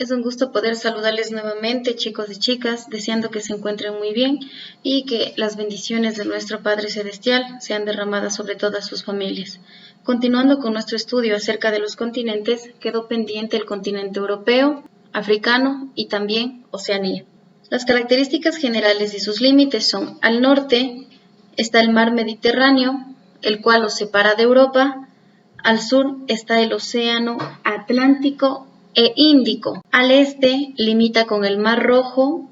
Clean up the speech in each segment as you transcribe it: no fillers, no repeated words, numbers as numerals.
Es un gusto poder saludarles nuevamente, chicos y chicas, deseando que se encuentren muy bien y que las bendiciones de nuestro Padre Celestial sean derramadas sobre todas sus familias. Continuando con nuestro estudio acerca de los continentes, quedó pendiente el continente europeo, africano y también Oceanía. Las características generales y sus límites son: al norte está el mar Mediterráneo, el cual los separa de Europa. Al sur está el océano Atlántico e Índico. Al este limita con el Mar Rojo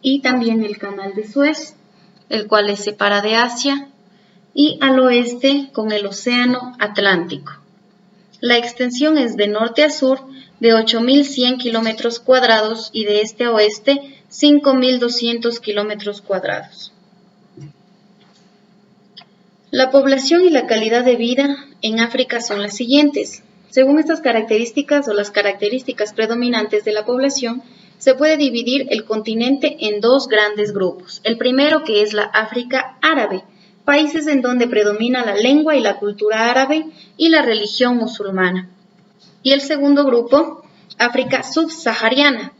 y también el Canal de Suez, el cual les separa de Asia, y al oeste con el océano Atlántico. La extensión es de norte a sur de 8.100 kilómetros cuadrados y de este a oeste 5.200 kilómetros cuadrados. La población y la calidad de vida en África son las siguientes. Según estas características o las características predominantes de la población, se puede dividir el continente en dos grandes grupos. El primero, que es la África árabe, países en donde predomina la lengua y la cultura árabe y la religión musulmana. Y el segundo grupo, África subsahariana,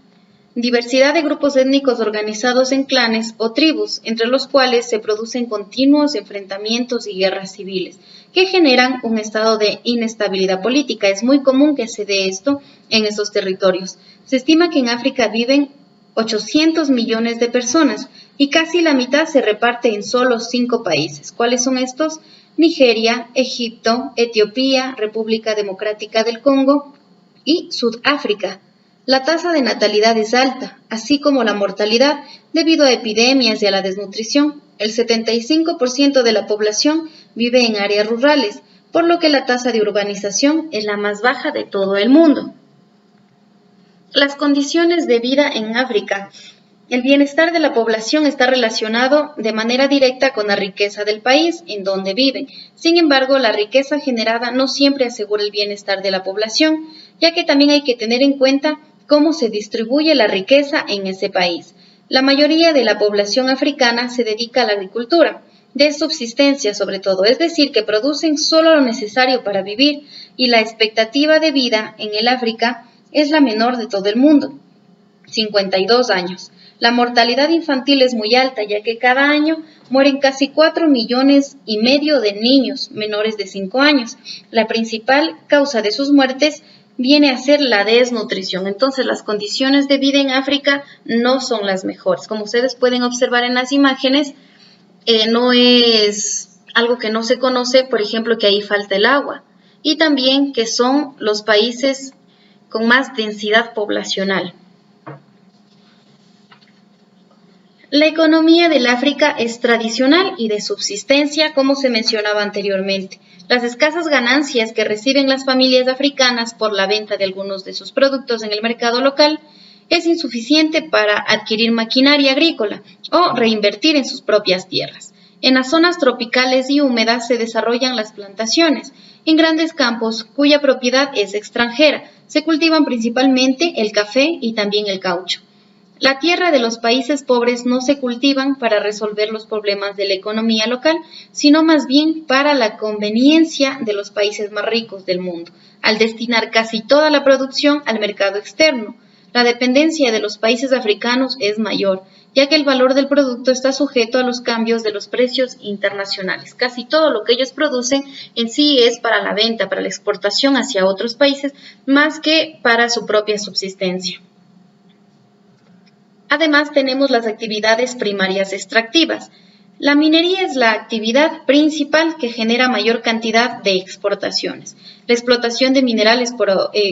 diversidad de grupos étnicos organizados en clanes o tribus, entre los cuales se producen continuos enfrentamientos y guerras civiles, que generan un estado de inestabilidad política. Es muy común que se dé esto en estos territorios. Se estima que en África viven 800 millones de personas y casi la mitad se reparte en solo 5 países. ¿Cuáles son estos? Nigeria, Egipto, Etiopía, República Democrática del Congo y Sudáfrica. La tasa de natalidad es alta, así como la mortalidad debido a epidemias y a la desnutrición. El 75% de la población vive en áreas rurales, por lo que la tasa de urbanización es la más baja de todo el mundo. Las condiciones de vida en África. El bienestar de la población está relacionado de manera directa con la riqueza del país en donde viven. Sin embargo, la riqueza generada no siempre asegura el bienestar de la población, ya que también hay que tener en cuenta cómo se distribuye la riqueza en ese país. La mayoría de la población africana se dedica a la agricultura, de subsistencia sobre todo, es decir, que producen solo lo necesario para vivir, y la expectativa de vida en el África es la menor de todo el mundo, 52 años. La mortalidad infantil es muy alta, ya que cada año mueren casi 4,5 millones de niños menores de 5 años. La principal causa de sus muertes viene a ser la desnutrición. Entonces, las condiciones de vida en África no son las mejores. Como ustedes pueden observar en las imágenes, no es algo que no se conoce, por ejemplo, que ahí falta el agua, y también que son los países con más densidad poblacional. La economía del África es tradicional y de subsistencia, como se mencionaba anteriormente. Las escasas ganancias que reciben las familias africanas por la venta de algunos de sus productos en el mercado local es insuficiente para adquirir maquinaria agrícola o reinvertir en sus propias tierras. En las zonas tropicales y húmedas se desarrollan las plantaciones, en grandes campos cuya propiedad es extranjera. Se cultivan principalmente el café y también el caucho. La tierra de los países pobres no se cultivan para resolver los problemas de la economía local, sino más bien para la conveniencia de los países más ricos del mundo, al destinar casi toda la producción al mercado externo. La dependencia de los países africanos es mayor, ya que el valor del producto está sujeto a los cambios de los precios internacionales. Casi todo lo que ellos producen en sí es para la venta, para la exportación hacia otros países, más que para su propia subsistencia. Además, tenemos las actividades primarias extractivas. La minería es la actividad principal que genera mayor cantidad de exportaciones. La explotación de minerales,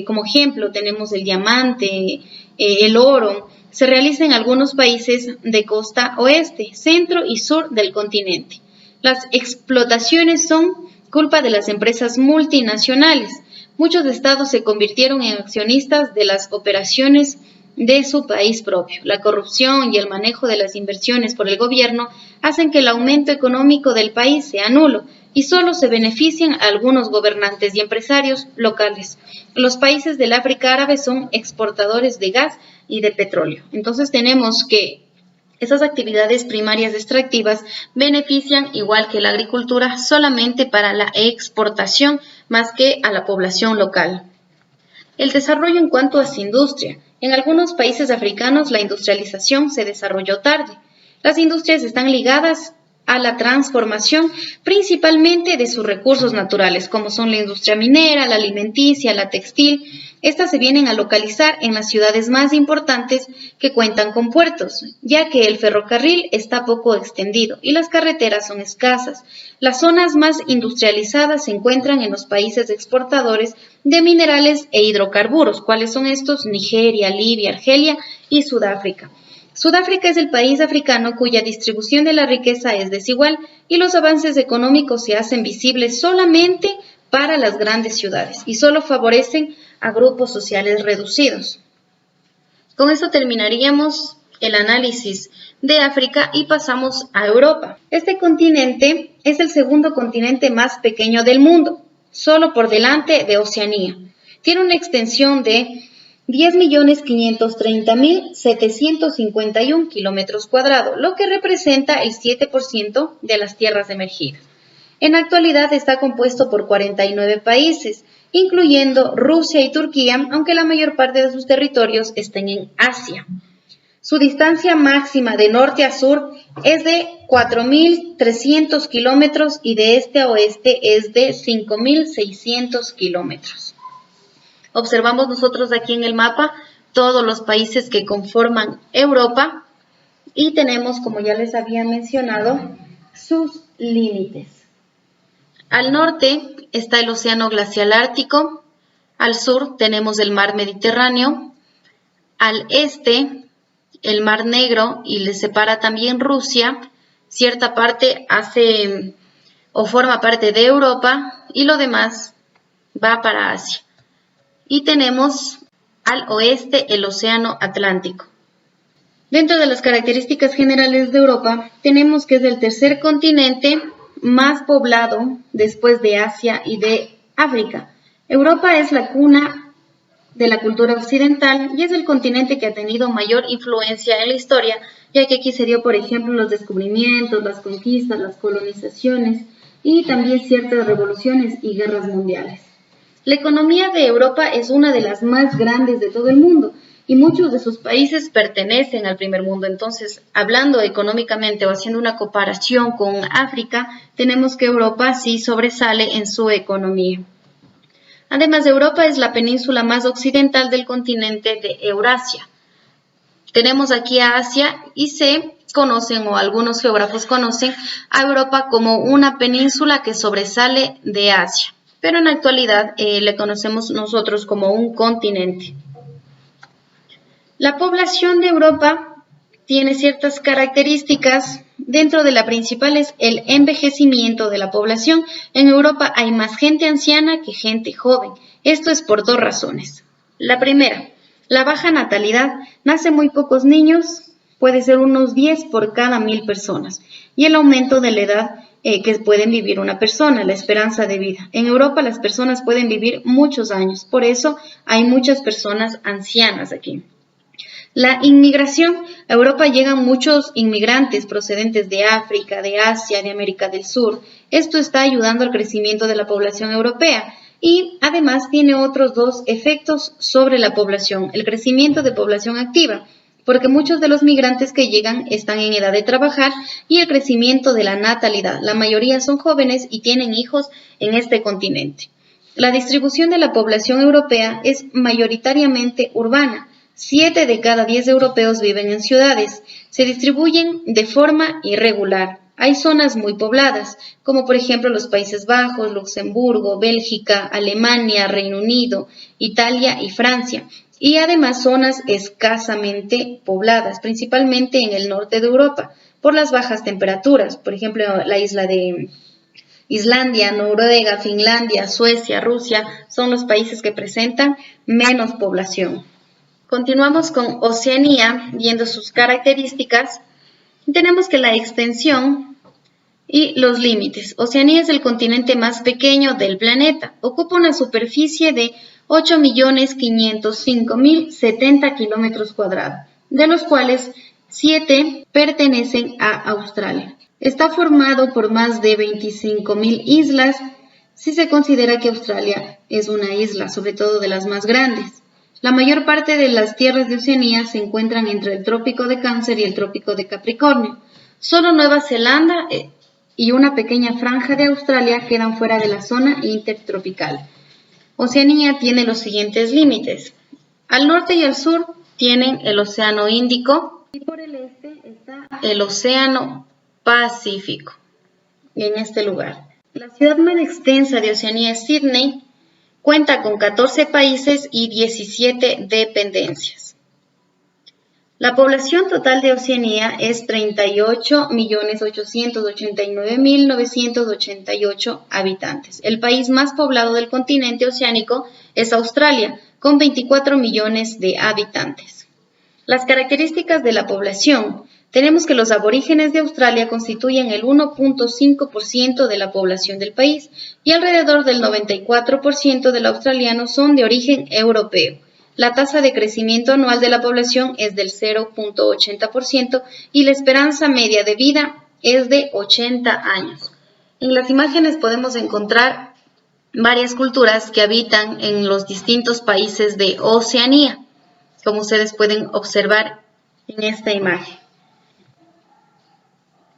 como ejemplo, tenemos el diamante, el oro, se realiza en algunos países de costa oeste, centro y sur del continente. Las explotaciones son culpa de las empresas multinacionales. Muchos estados se convirtieron en accionistas de las operaciones de su país propio. La corrupción y el manejo de las inversiones por el gobierno hacen que el aumento económico del país sea nulo y solo se benefician a algunos gobernantes y empresarios locales. Los países del África árabe son exportadores de gas y de petróleo. Entonces tenemos que esas actividades primarias extractivas benefician, igual que la agricultura, solamente para la exportación más que a la población local. el desarrollo en cuanto a su industria. En algunos países africanos la industrialización se desarrolló tarde. Las industrias están ligadas a la transformación principalmente de sus recursos naturales, como son la industria minera, la alimenticia, la textil. Estas se vienen a localizar en las ciudades más importantes que cuentan con puertos, ya que el ferrocarril está poco extendido y las carreteras son escasas. Las zonas más industrializadas se encuentran en los países exportadores de minerales e hidrocarburos. ¿Cuáles son estos? Nigeria, Libia, Argelia y Sudáfrica. Sudáfrica es el país africano cuya distribución de la riqueza es desigual y los avances económicos se hacen visibles solamente para las grandes ciudades y solo favorecen a grupos sociales reducidos. Con esto terminaríamos el análisis de África y pasamos a Europa. Este continente es el segundo continente más pequeño del mundo, solo por delante de Oceanía. Tiene una extensión de 10.530.751 kilómetros cuadrados, lo que representa el 7% de las tierras emergidas. En la actualidad está compuesto por 49 países, incluyendo Rusia y Turquía, aunque la mayor parte de sus territorios estén en Asia. Su distancia máxima de norte a sur es de 4.300 kilómetros y de este a oeste es de 5.600 kilómetros. Observamos nosotros aquí en el mapa todos los países que conforman Europa y tenemos, como ya les había mencionado, sus límites. Al norte está el Océano Glacial Ártico, al sur tenemos el Mar Mediterráneo, al este el Mar Negro y le separa también Rusia, cierta parte hace o forma parte de Europa y lo demás va para Asia. Y tenemos al oeste el Océano Atlántico. Dentro de las características generales de Europa, tenemos que es el tercer continente más poblado después de Asia y de África. Europa es la cuna de la cultura occidental y es el continente que ha tenido mayor influencia en la historia, ya que aquí se dio, por ejemplo, los descubrimientos, las conquistas, las colonizaciones y también ciertas revoluciones y guerras mundiales. La economía de Europa es una de las más grandes de todo el mundo y muchos de sus países pertenecen al primer mundo. Entonces, hablando económicamente o haciendo una comparación con África, tenemos que Europa sí sobresale en su economía. Además, Europa es la península más occidental del continente de Eurasia. Tenemos aquí a Asia y se conocen, o algunos geógrafos conocen, a Europa como una península que sobresale de Asia. Pero en la actualidad le conocemos nosotros como un continente. La población de Europa tiene ciertas características. Dentro de la principal es el envejecimiento de la población. En Europa hay más gente anciana que gente joven. Esto es por dos razones. La primera, la baja natalidad. Nacen muy pocos niños, puede ser unos 10 por cada 1.000 personas. Y el aumento de la edad que pueden vivir una persona, la esperanza de vida. En Europa las personas pueden vivir muchos años, por eso hay muchas personas ancianas aquí. La inmigración. A Europa llegan muchos inmigrantes procedentes de África, de Asia, de América del Sur. Esto está ayudando al crecimiento de la población europea y además tiene otros dos efectos sobre la población. El crecimiento de población activa, porque muchos de los migrantes que llegan están en edad de trabajar, y el crecimiento de la natalidad. La mayoría son jóvenes y tienen hijos en este continente. La distribución de la población europea es mayoritariamente urbana. 7 de cada 10 europeos viven en ciudades. Se distribuyen de forma irregular. Hay zonas muy pobladas, como por ejemplo los Países Bajos, Luxemburgo, Bélgica, Alemania, Reino Unido, Italia y Francia. Y además zonas escasamente pobladas, principalmente en el norte de Europa, por las bajas temperaturas. Por ejemplo, la isla de Islandia, Noruega, Finlandia, Suecia, Rusia, son los países que presentan menos población. Continuamos con Oceanía, viendo sus características. Tenemos que la extensión y los límites. Oceanía es el continente más pequeño del planeta. Ocupa una superficie de 8.505.070 kilómetros cuadrados, de los cuales 7 pertenecen a Australia. Está formado por más de 25.000 islas, si se considera que Australia es una isla, sobre todo de las más grandes. La mayor parte de las tierras de Oceanía se encuentran entre el Trópico de Cáncer y el Trópico de Capricornio. Solo Nueva Zelanda y una pequeña franja de Australia quedan fuera de la zona intertropical. Oceanía tiene los siguientes límites. Al norte y al sur tienen el Océano Índico y por el este está el Océano Pacífico, en este lugar. La ciudad más extensa de Oceanía es Sídney, cuenta con 14 países y 17 dependencias. La población total de Oceanía es 38.889.988 habitantes. El país más poblado del continente oceánico es Australia, con 24 millones de habitantes. Las características de la población. Tenemos que los aborígenes de Australia constituyen el 1.5% de la población del país y alrededor del 94% de los australianos son de origen europeo. La tasa de crecimiento anual de la población es del 0.80% y la esperanza media de vida es de 80 años. En las imágenes podemos encontrar varias culturas que habitan en los distintos países de Oceanía, como ustedes pueden observar en esta imagen.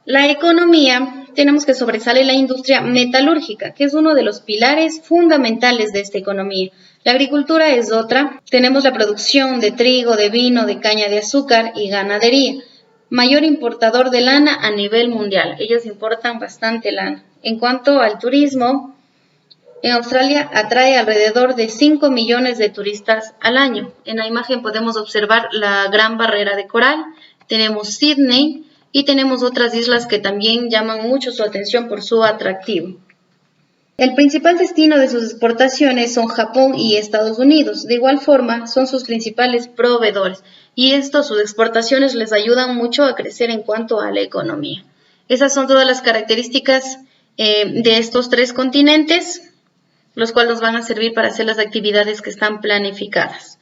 La economía, tenemos que sobresale la industria metalúrgica, que es uno de los pilares fundamentales de esta economía. La agricultura es otra, tenemos la producción de trigo, de vino, de caña de azúcar y ganadería. Mayor importador de lana a nivel mundial, ellos importan bastante lana. En cuanto al turismo, en Australia atrae alrededor de 5 millones de turistas al año. En la imagen podemos observar la Gran Barrera de Coral, tenemos Sídney, y tenemos otras islas que también llaman mucho su atención por su atractivo. El principal destino de sus exportaciones son Japón y Estados Unidos. De igual forma, son sus principales proveedores y sus exportaciones les ayudan mucho a crecer en cuanto a la economía. Esas son todas las características de estos tres continentes, los cuales nos van a servir para hacer las actividades que están planificadas.